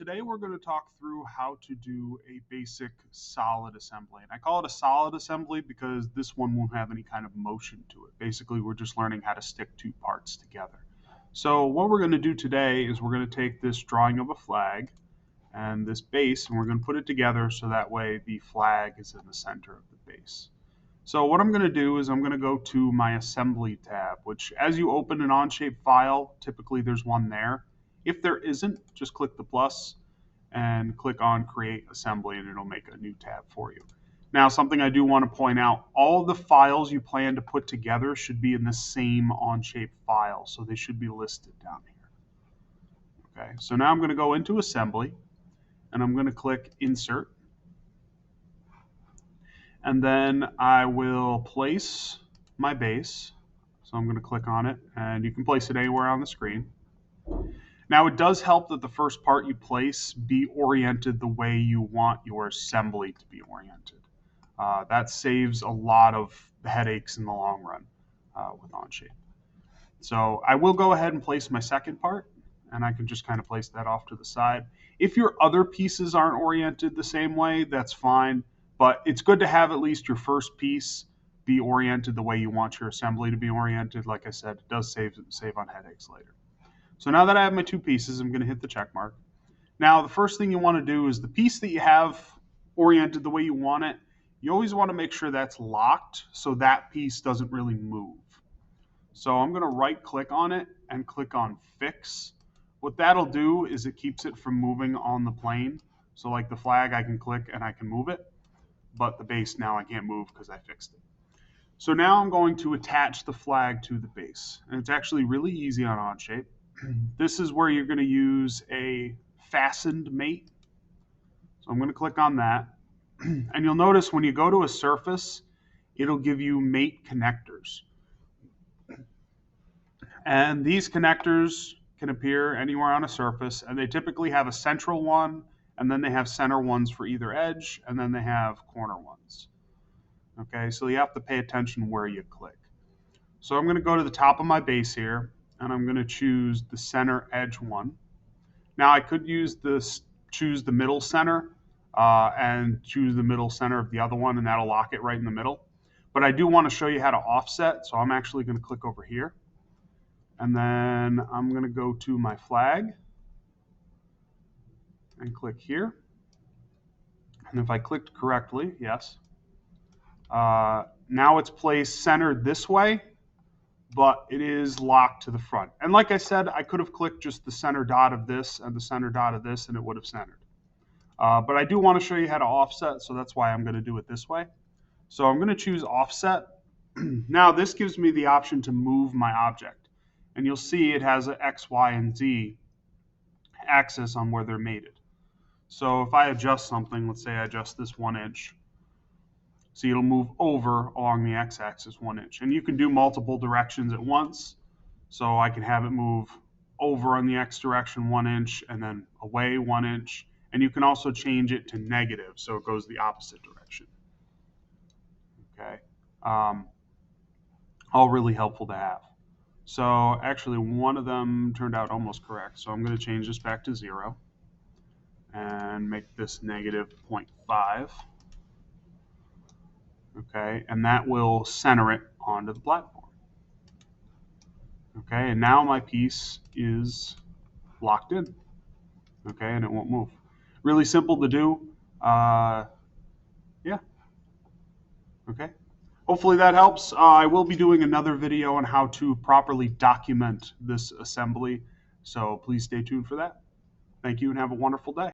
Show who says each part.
Speaker 1: Today we're going to talk through how to do a basic solid assembly. And I call it a solid assembly because this one won't have any kind of motion to it. Basically, we're just learning how to stick two parts together. So what we're going to do today is we're going to take this drawing of a flag and this base, and we're going to put it together so that way the flag is in the center of the base. So what I'm going to do is I'm going to go to my assembly tab, which as you open an Onshape file, typically there's one there. If there isn't, just click the plus and click on Create Assembly, and it'll make a new tab for you. Now, something I do want to point out, all the files you plan to put together should be in the same Onshape file, so they should be listed down here. Okay, so now I'm going to go into Assembly, and I'm going to click Insert, and then I will place my base. So I'm going to click on it, and you can place it anywhere on the screen. Now, it does help that the first part you place be oriented the way you want your assembly to be oriented. That saves a lot of headaches in the long run with Onshape. So I will go ahead and place my second part, and I can just kind of place that off to the side. If your other pieces aren't oriented the same way, that's fine, but it's good to have at least your first piece be oriented the way you want your assembly to be oriented. Like I said, it does save on headaches later. So now that I have my two pieces, I'm going to hit the check mark. Now, the first thing you want to do is the piece that you have oriented the way you want it, you always want to make sure that's locked so that piece doesn't really move. So I'm going to right click on it and click on Fix. What that'll do is it keeps it from moving on the plane. So like the flag, I can click and I can move it, but the base now I can't move because I fixed it. So now I'm going to attach the flag to the base. And it's actually really easy on Onshape. This is where you're going to use a fastened mate. So I'm going to click on that. And you'll notice when you go to a surface, it'll give you mate connectors. And these connectors can appear anywhere on a surface, and they typically have a central one, and then they have center ones for either edge, and then they have corner ones. Okay, so you have to pay attention where you click. So I'm going to go to the top of my base here, and I'm going to choose the center edge one. Now I could choose the middle center and choose the middle center of the other one, and that'll lock it right in the middle. But I do want to show you how to offset, so I'm actually going to click over here. And then I'm going to go to my flag and click here. And if I clicked correctly, yes. Now it's placed centered this way, but it is locked to the front. And like I said, I could have clicked just the center dot of this and the center dot of this, and it would have centered. But I do want to show you how to offset, so that's why I'm going to do it this way. So I'm going to choose offset. Now this gives me the option to move my object. And you'll see it has an X, Y, and Z axis on where they're mated. So if I adjust something, let's say I adjust this 1 inch, see it'll move over along the x-axis 1 inch. And you can do multiple directions at once. So I can have it move over on the x direction 1 inch and then away 1 inch. And you can also change it to negative, so it goes the opposite direction. Okay. All really helpful to have. So actually one of them turned out almost correct. So I'm going to change this back to 0 and make this negative 0.5. Okay, and that will center it onto the platform. Okay, and now my piece is locked in. Okay, and it won't move. Really simple to do. Yeah. Okay. Hopefully that helps. I will be doing another video on how to properly document this assembly, so please stay tuned for that. Thank you and have a wonderful day.